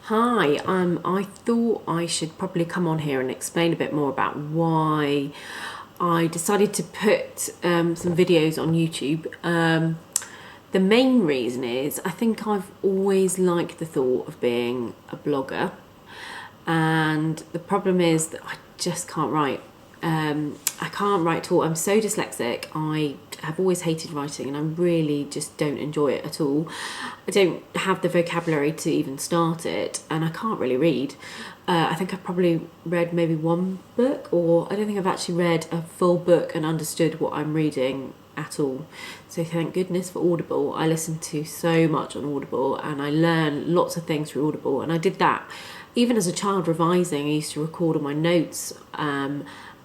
Hi, I thought I should probably come on here and explain a bit more about why I decided to put some videos on YouTube. The main reason is I think I've always liked the thought of being a blogger, and the problem is that I just can't write. I can't write at all. I'm so dyslexic. I have always hated writing and I really just don't enjoy it at all. I don't have the vocabulary to even start it, and I can't really read. I think I've probably read maybe one book, or I don't think I've actually read a full book and understood what I'm reading at all. So thank goodness for Audible. I listen to so much on Audible and I learn lots of things through Audible, and I did that even as a child revising. I used to record all my notes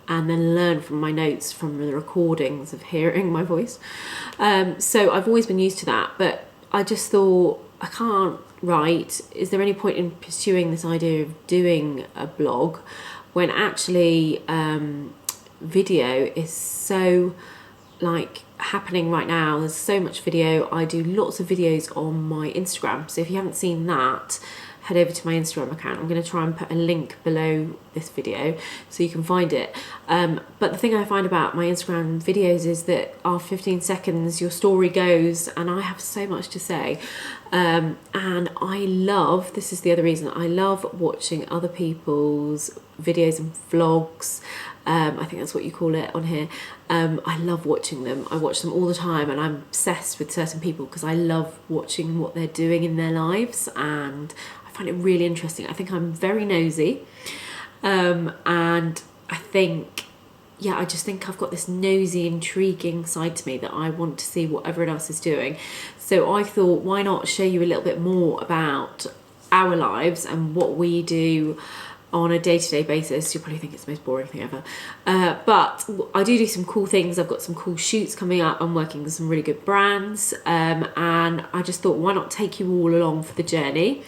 and then learn from my notes from the recordings of hearing my voice. So I've always been used to that, but I just thought, I can't write. Is there any point in pursuing this idea of doing a blog when actually video is so happening right now? There's so much video. I do lots of videos on my Instagram, so if you haven't seen that, head over to my Instagram account. I'm going to try and put a link below this video so you can find it. But the thing I find about my Instagram videos is that after 15 seconds your story goes, and I have so much to say. And I love, this is the other reason, I love watching other people's videos and vlogs. I think that's what you call it on here. I love watching them. I watch them all the time, and I'm obsessed with certain people because I love watching what they're doing in their lives, and I find it really interesting. I think I'm very nosy, and I think, I just think I've got this nosy, intriguing side to me that I want to see what everyone else is doing. So I thought, why not show you a little bit more about our lives and what we do on a day-to-day basis. You'll probably think it's the most boring thing ever. But I do some cool things. I've got some cool shoots coming up. I'm working with some really good brands. And I just thought, why not take you all along for the journey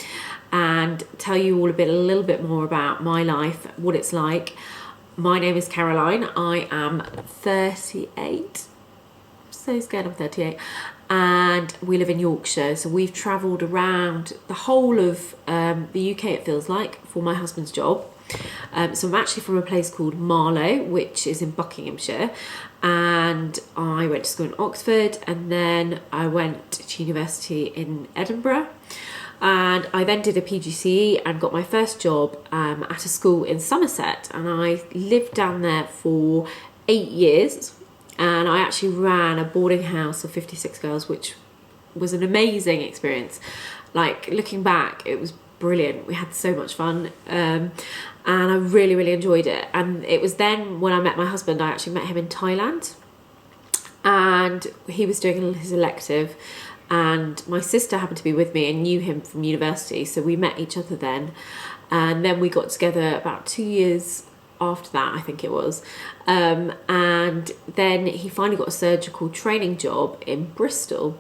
and tell you all a little bit more about my life, what it's like. My name is Caroline. I am 38. I'm so scared I'm 38. And we live in Yorkshire, so we've travelled around the whole of the UK, it feels like, for my husband's job. So I'm actually from a place called Marlow, which is in Buckinghamshire, and I went to school in Oxford, and then I went to university in Edinburgh, and I then did a PGCE and got my first job at a school in Somerset, and I lived down there for 8 years. And I actually ran a boarding house of 56 girls, which was an amazing experience. Looking back, it was brilliant. We had so much fun, and I really, really enjoyed it. And it was then when I met my husband. I actually met him in Thailand, and he was doing his elective, and my sister happened to be with me and knew him from university, so we met each other then. And then we got together about 2 years after that, I think it was, and then he finally got a surgical training job in Bristol.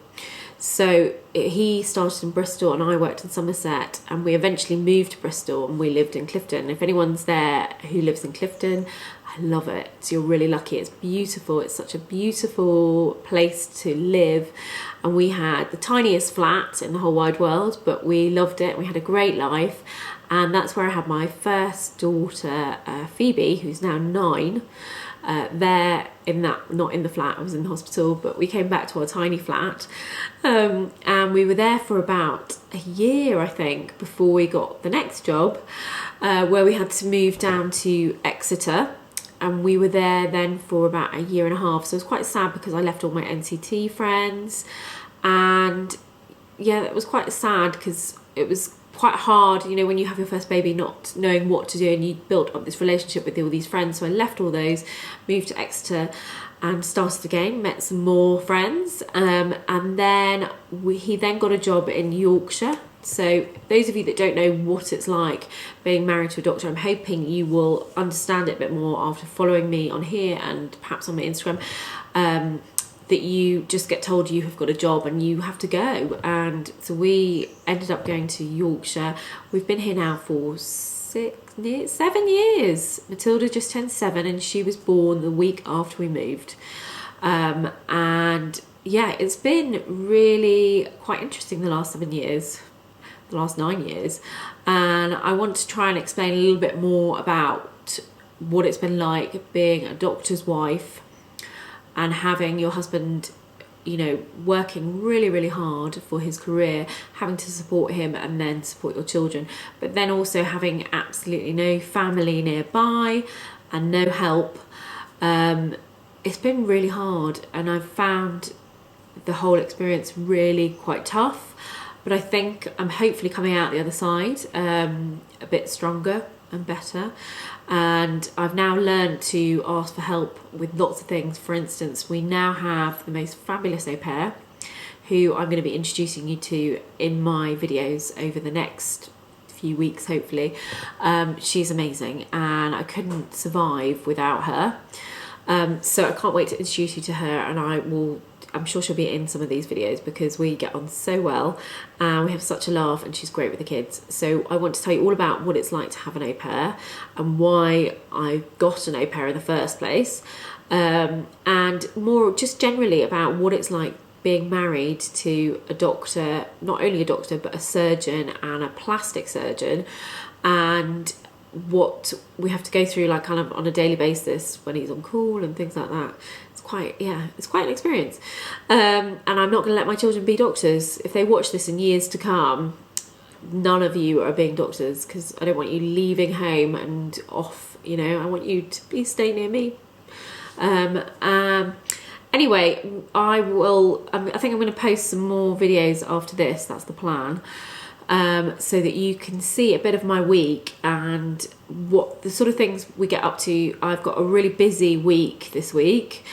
So he started in Bristol and I worked in Somerset, and we eventually moved to Bristol and we lived in Clifton. If anyone's there who lives in Clifton, I love it. So you're really lucky. It's beautiful. It's such a beautiful place to live, and we had the tiniest flat in the whole wide world, but we loved it. We had a great life. And that's where I had my first daughter, Phoebe, who's now 9, there in that, not in the flat, I was in the hospital, but we came back to our tiny flat. And we were there for about a year, I think, before we got the next job, where we had to move down to Exeter. And we were there then for about a year and a half. So it was quite sad because I left all my NCT friends. And yeah, it was quite sad because it was quite hard, when you have your first baby, not knowing what to do, and you built up this relationship with all these friends. So I left all those, moved to Exeter and started again, met some more friends, and then he then got a job in Yorkshire. So those of you that don't know what it's like being married to a doctor, I'm hoping you will understand it a bit more after following me on here and perhaps on my Instagram, that you just get told you have got a job and you have to go. And so we ended up going to Yorkshire. We've been here now for 7 years. Matilda just turned 7 and she was born the week after we moved. And yeah, it's been really quite interesting the last 7 years. the last 9 years, and I want to try and explain a little bit more about what it's been like being a doctor's wife and having your husband, you know, working really, really hard for his career, having to support him and then support your children, but then also having absolutely no family nearby and no help. It's been really hard, and I've found the whole experience really quite tough, but I think I'm hopefully coming out the other side a bit stronger and better. And I've now learned to ask for help with lots of things. For instance, we now have the most fabulous au pair who I'm going to be introducing you to in my videos over the next few weeks, hopefully. She's amazing and I couldn't survive without her. So I can't wait to introduce you to her, and I'm sure she'll be in some of these videos because we get on so well and we have such a laugh, and she's great with the kids. So I want to tell you all about what it's like to have an au pair and why I got an au pair in the first place, and more just generally about what it's like being married to a doctor, not only a doctor but a surgeon and a plastic surgeon, and what we have to go through like kind of on a daily basis when he's on call and things like that. It's quite an experience. And I'm not going to let my children be doctors. If they watch this in years to come, none of you are being doctors, because I don't want you leaving home and off, you know. I want you to stay near me. Anyway, I think I'm going to post some more videos after this. That's the plan. So that you can see a bit of my week and what the sort of things we get up to. I've got a really busy week this week.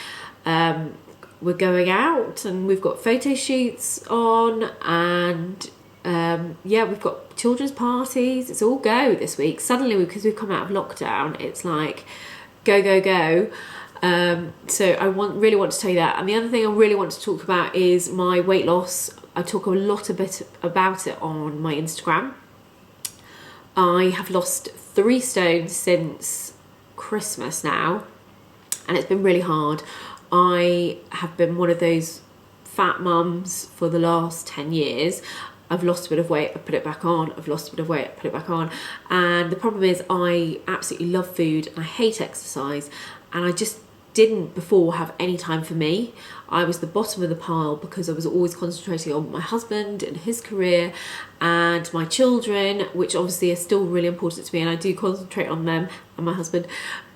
We're going out and we've got photo shoots on, and we've got children's parties. It's all go this week. Suddenly, because we've come out of lockdown, it's like go, go, go. So I really want to tell you that. And the other thing I really want to talk about is my weight loss. I talk a bit about it on my Instagram. I have lost 3 stone since Christmas now, and it's been really hard. I have been one of those fat mums for the last 10 years. I've lost a bit of weight, I put it back on. I've lost a bit of weight, I put it back on. And the problem is I absolutely love food and I hate exercise, and I just didn't before have any time for me. I was the bottom of the pile because I was always concentrating on my husband and his career and my children, which obviously are still really important to me, and I do concentrate on them and my husband.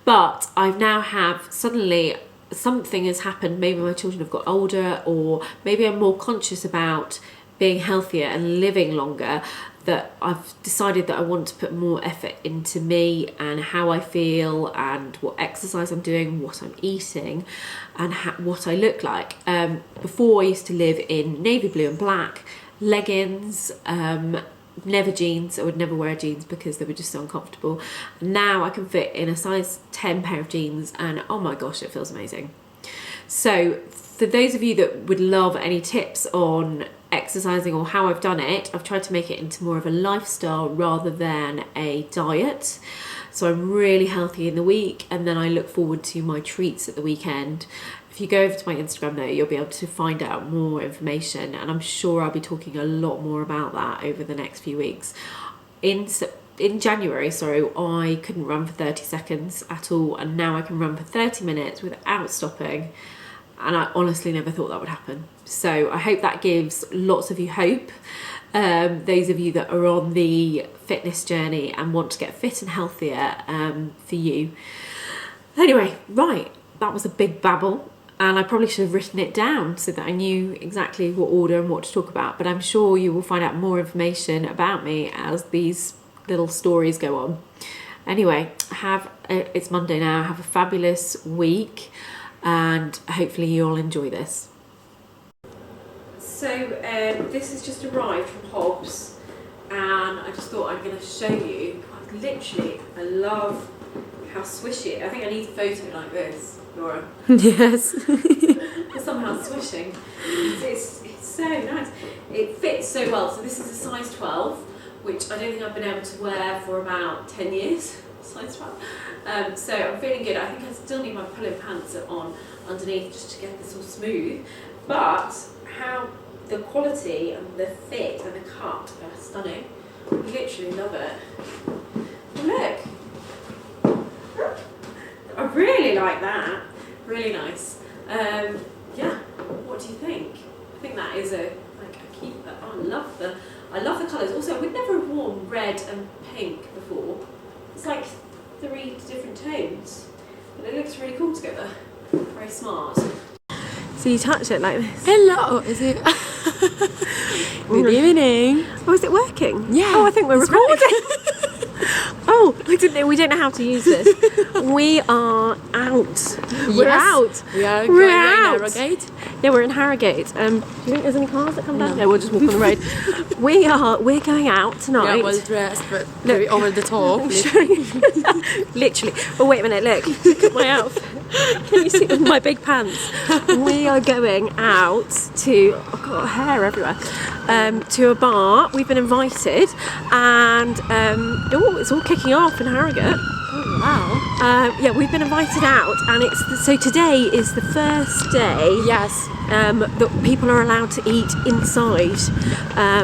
But I've now suddenly something has happened. Maybe my children have got older, or maybe I'm more conscious about being healthier and living longer, that I've decided that I want to put more effort into me and how I feel and what exercise I'm doing, what I'm eating, and what I look like. Before I used to live in navy blue and black, leggings, never jeans. I would never wear jeans because they were just so uncomfortable. Now I can fit in a size 10 pair of jeans, and oh my gosh, it feels amazing. So for those of you that would love any tips on exercising or how I've done it, I've tried to make it into more of a lifestyle rather than a diet. So I'm really healthy in the week, and then I look forward to my treats at the weekend. If you go over to my Instagram though, you'll be able to find out more information, and I'm sure I'll be talking a lot more about that over the next few weeks. In January, I couldn't run for 30 seconds at all, and now I can run for 30 minutes without stopping. And I honestly never thought that would happen. So I hope that gives lots of you hope. Those of you that are on the fitness journey and want to get fit and healthier, for you. Anyway, right, that was a big babble, and I probably should have written it down so that I knew exactly what order and what to talk about. But I'm sure you will find out more information about me as these little stories go on. Anyway, it's Monday now. Have a fabulous week, and hopefully you'll enjoy this. So this has just arrived from Hobbs, and I just thought I'm going to show you. I love how swishy. I think I need a photo like this, Laura. Yes. It's somehow swishing. It's so nice. It fits so well. So this is a size 12, which I don't think I've been able to wear for about 10 years. Size 12. So I'm feeling good. I think I still need my pull-in pants on underneath just to get this all smooth. But how the quality and the fit and the cut are stunning. I literally love it. Look, I really like that. Really nice. Yeah. What do you think? I think that is a keeper. Oh, I love the colours. Also, we've never worn red and pink before. It's like 3 different tones, but it looks really cool together. Very smart. So you touch it like this. Hello, is it? Good evening. Oh, is it working? Yeah. Oh, I think we're recording. Oh, we don't know how to use this. We are out. We're out. We are We're going out. in Harrogate. Yeah, we're in Harrogate. Do you think there's any cars that come down? No, we'll just walk on the road. We're going out tonight. Yeah, well dressed, but very over the top. Literally. Oh, wait a minute, look at my outfit. Can you see my big pants? We are going out to, I've got hair everywhere, to a bar. We've been invited, and it's all kicking off in Harrogate. Oh, wow. Yeah, we've been invited out, and so today is the first day. Yes. That people are allowed to eat inside.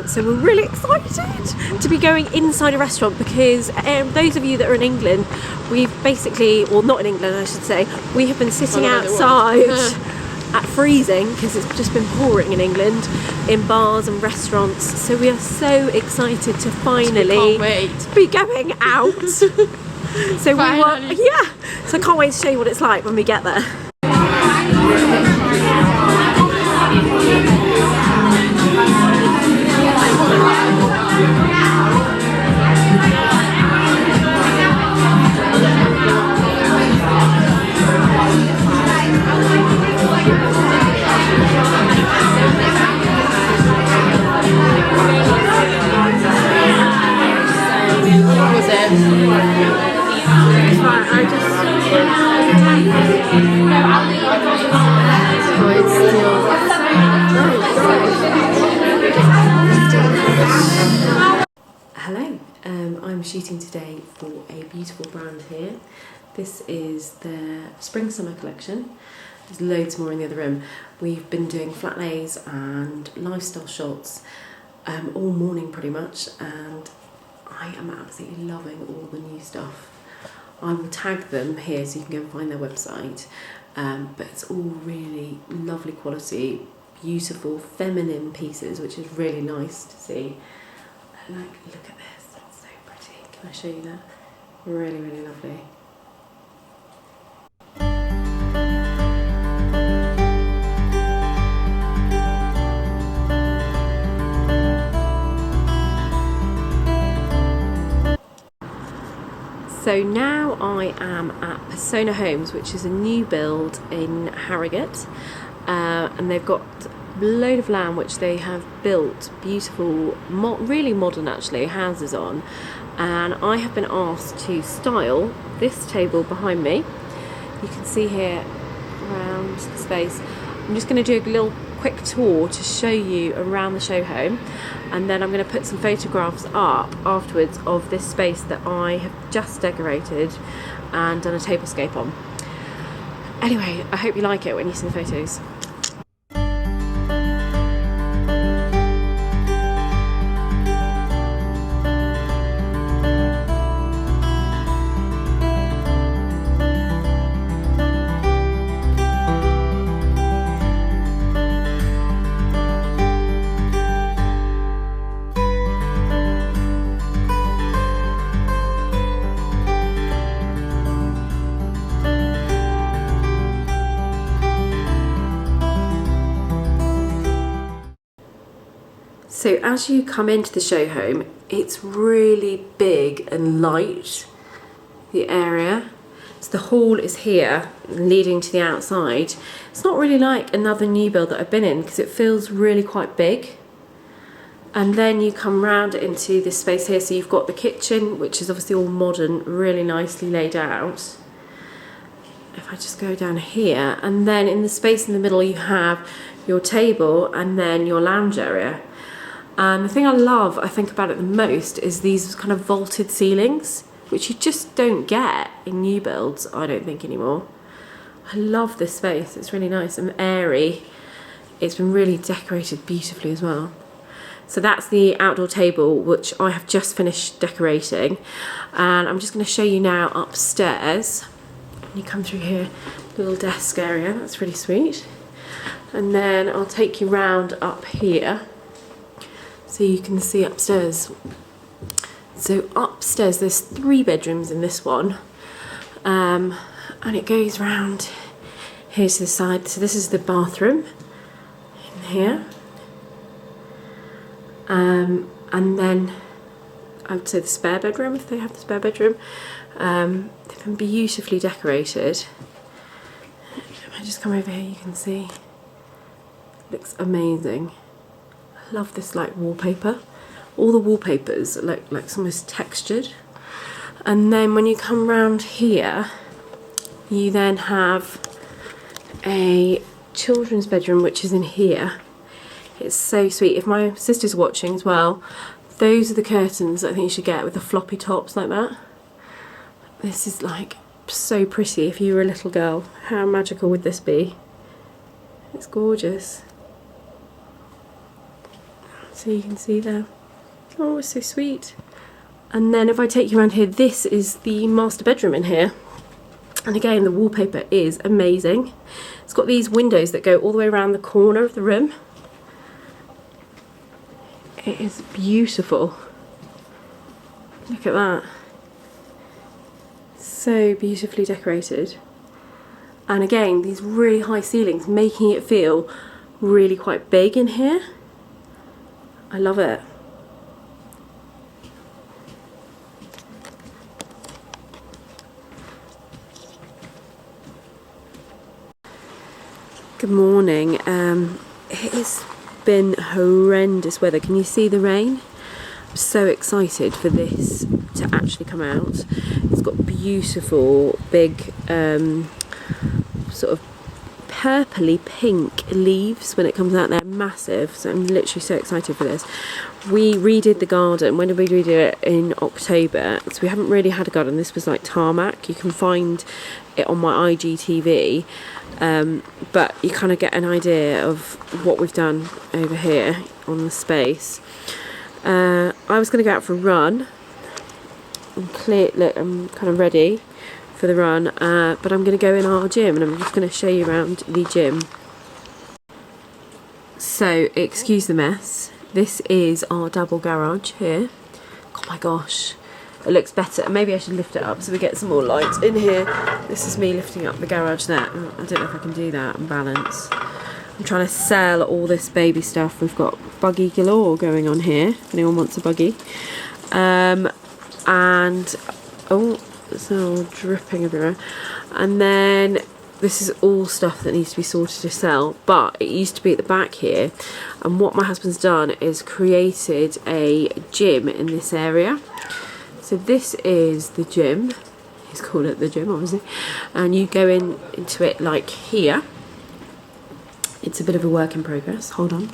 So we're really excited to be going inside a restaurant, because those of you that are in England, we've basically, well, not in England I should say, we have been sitting outside at freezing, because it's just been pouring in England, in bars and restaurants. So we are so excited to finally be going out. So finally. So I can't wait to show you what it's like when we get there. Hello, I'm shooting today for a beautiful brand here. This is their spring summer collection. There's loads more in the other room. We've been doing flat lays and lifestyle shots all morning pretty much, and I am absolutely loving all the new stuff. I will tag them here so you can go and find their website, but it's all really lovely quality, beautiful feminine pieces, which is really nice to see. Look at this, it's so pretty. Can I show you that? Really, really lovely. So now I am at Persona Homes, which is a new build in Harrogate, and they've got a load of land which they have built beautiful, really modern actually, houses on, and I have been asked to style this table behind me. You can see here around the space. I'm just going to do a little quick tour to show you around the show home, and then I'm going to put some photographs up afterwards of this space that I have just decorated and done a tablescape on. Anyway, I hope you like it when you see the photos. So as you come into the show home, it's really big and light, the area. So the hall is here, leading to the outside. It's not really like another new build that I've been in, because it feels really quite big. And then you come round into this space here, so you've got the kitchen, which is obviously all modern, really nicely laid out. If I just go down here, and then in the space in the middle you have your table and then your lounge area. And the thing I think about it the most, is these kind of vaulted ceilings, which you just don't get in new builds, I don't think, anymore. I love this space, it's really nice and airy. it's been really decorated beautifully as well. So that's the outdoor table, which I have just finished decorating. And I'm just going to show you now upstairs. You come through here, little desk area, that's really sweet. And then I'll take you round up here so you can see upstairs. So upstairs there's 3 bedrooms in this one, and it goes round here to the side. So this is the bathroom in here, and then I would say the spare bedroom, if they have the spare bedroom. They've been beautifully decorated. If I just come over here, you can see. Looks amazing. I love this like wallpaper. All the wallpapers look like it's almost textured. And then when you come round here, you then have a children's bedroom, which is in here. It's so sweet. If my sister's watching as well, those are the curtains I think you should get with the floppy tops like that. This is like so pretty if you were a little girl. How magical would this be? It's gorgeous. So you can see there. Oh, it's so sweet. And then if I take you around here, this is the master bedroom in here. And again, the wallpaper is amazing. It's got these windows that go all the way around the corner of the room. It is beautiful. Look at that. So beautifully decorated. And again, these really high ceilings, making it feel really quite big in here. I love it. Good morning. It's been horrendous weather. Can you see the rain? I'm so excited for this to actually come out. It's got beautiful big sort of purpley pink leaves when it comes out. They're massive, so I'm literally so excited for this. We redid the garden. When did we redo it? In October. So we haven't really had a garden. This was like tarmac. You can find it on my IGTV, but you kind of get an idea of what we've done over here on the space. I was going to go out for a run. Look, I'm kind of ready for the run, but I'm going to go in our gym, and I'm just going to show you around the gym. So, excuse the mess. This is our double garage here. Oh my gosh, it looks better. Maybe I should lift it up so we get some more light in here. This is me lifting up the garage there. I don't know if I can do that and balance. I'm trying to sell all this baby stuff. We've got buggy galore going on here, if anyone wants a buggy. And, oh, it's all dripping everywhere. And then this is all stuff that needs to be sorted to sell, but it used to be at the back here. And what my husband's done is created a gym in this area. So this is the gym. He's called it the gym, obviously. And you go into it like here. It's a bit of a work in progress. Hold on.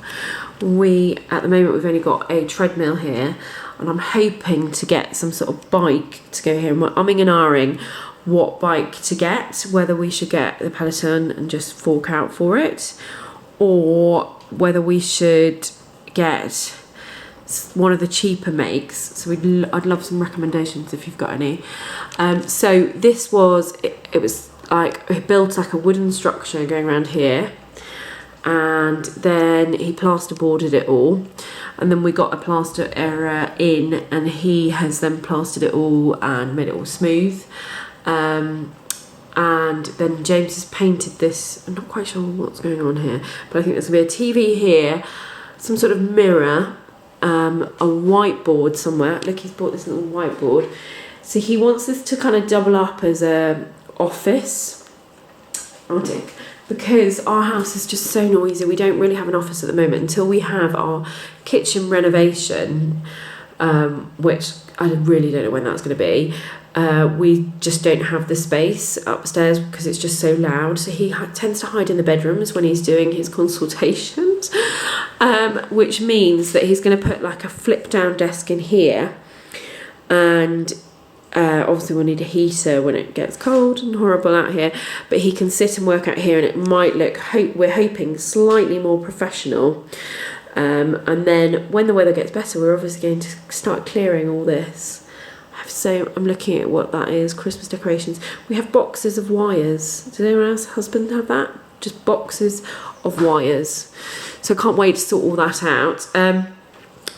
At the moment, we've only got a treadmill here, and I'm hoping to get some sort of bike to go here. And we're umming and ahhing what bike to get, whether we should get the Peloton and just fork out for it, or whether we should get one of the cheaper makes. So I'd love some recommendations if you've got any. So this was, it was like, it built like a wooden structure going around here, and then he plasterboarded it all, and then we got a plasterer in, and he has then plastered it all and made it all smooth. And then James has painted this. I'm not quite sure what's going on here, but I think there's going to be a TV here, some sort of mirror, a whiteboard somewhere. Look, he's bought this little whiteboard. So he wants this to kind of double up as a office, I think, because our house is just so noisy. We don't really have an office at the moment until we have our kitchen renovation, which I really don't know when that's going to be. We just don't have the space upstairs because it's just so loud. So he tends to hide in the bedrooms when he's doing his consultations, which means that he's going to put like a flip down desk in here, and Obviously we'll need a heater when it gets cold and horrible out here, but he can sit and work out here and it might look, we're hoping, slightly more professional. And then when the weather gets better, we're obviously going to start clearing all this. I'm looking at what that is, Christmas decorations. We have boxes of wires. Does anyone else's husband have that? Just boxes of wires. So I can't wait to sort all that out.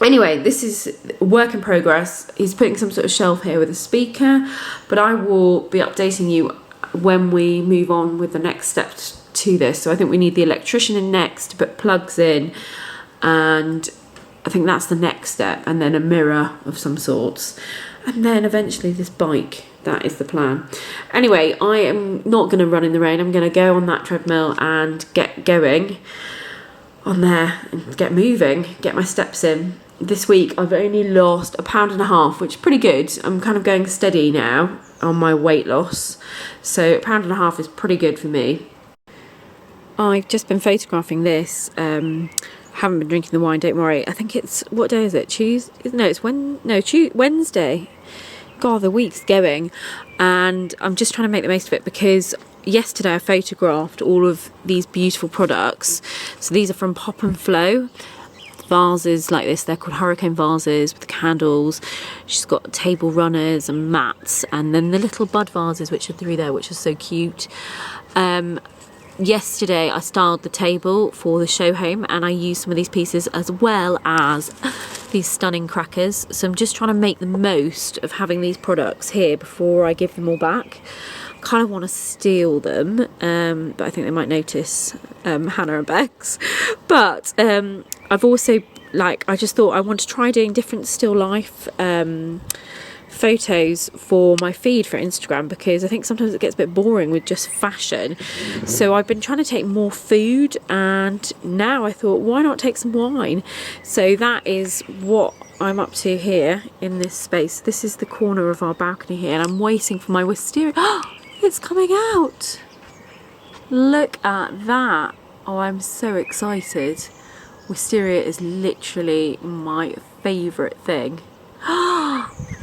Anyway, this is work in progress. He's putting some sort of shelf here with a speaker, but I will be updating you when we move on with the next steps to this. So I think we need the electrician in next to put plugs in, and I think that's the next step, and then a mirror of some sorts, and then eventually this bike. That is the plan. Anyway, I am not going to run in the rain. I'm going to go on that treadmill and get going on there and get moving, get my steps in. This week I've only lost 1.5 pounds, which is pretty good. I'm kind of going steady now on my weight loss, so 1.5 pounds is pretty good for me. I've just been photographing this. Haven't been drinking the wine, don't worry. I think it's, what day is it? Tuesday? No, it's Wednesday. God, the week's going, and I'm just trying to make the most of it because yesterday I photographed all of these beautiful products. So these are from pop&flo. Vases like this, they're called hurricane vases with candles. She's got table runners and mats, and then the little bud vases, which are 3 there, which are so cute. Yesterday I styled the table for the show home, and I used some of these pieces as well as these stunning crackers. So I'm just trying to make the most of having these products here before I give them all back. Kind of want to steal them, but I think they might notice, Hannah and Bex. But I've also, I just thought I want to try doing different still life photos for my feed for Instagram, because I think sometimes it gets a bit boring with just fashion. So I've been trying to take more food, and now I thought, why not take some wine? So that is what I'm up to here in this space. This is the corner of our balcony here, and I'm waiting for my wisteria. It's coming out. Look at that. Oh, I'm so excited. Wisteria is literally my favourite thing.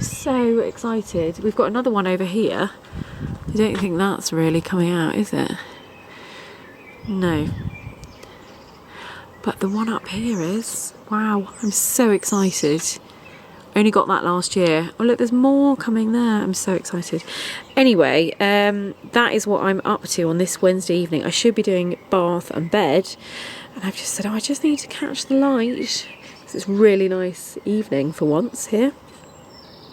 So excited. We've got another one over here. I don't think that's really coming out, is it? No. But the one up here is. Wow, I'm so excited. Only got that last year. Oh look, there's more coming there. I'm so excited. Anyway, that is what I'm up to on this Wednesday evening. I should be doing bath and bed, and I've just said, I just need to catch the light. It's a really nice evening for once here.